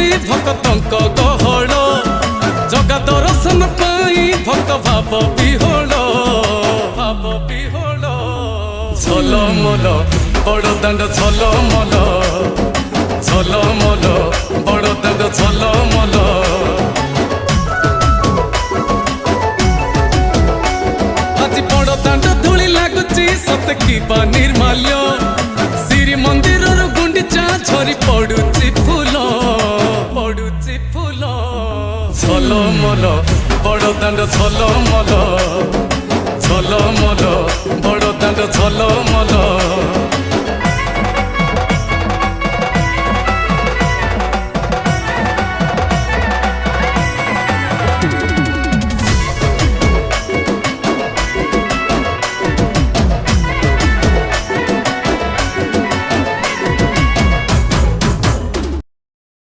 ଲାଗୁଛି ଭକ୍ତଙ୍କ ଗହଳ ଜଗା ଦର୍ଶନ ପାଇଁ ଭକ୍ତ ଭାବ ବିହୋଳ ଝଲମଲ ବଡ଼ଦାଣ୍ଡ ଝଲମଲ ଝଲମଲ ବଡ଼ଦାଣ୍ଡ ଝଲମଲ ଆଜି ବଡ଼ଦାଣ୍ଡ ଧୂଳି ଲାଗୁଛି ସତେ କିବା ନିର୍ମାଲ୍ୟ ଶ୍ରୀମନ୍ଦିରର ଗୁଣ୍ଡିଚା ଝରି ପଡୁଛି ଫୁଲ ଝଲମଲ ବଡ଼ଦାଣ୍ଡ ଝଲମଲ ଝଲମଲ ବଡ଼ଦାଣ୍ଡ ଝଲମଲ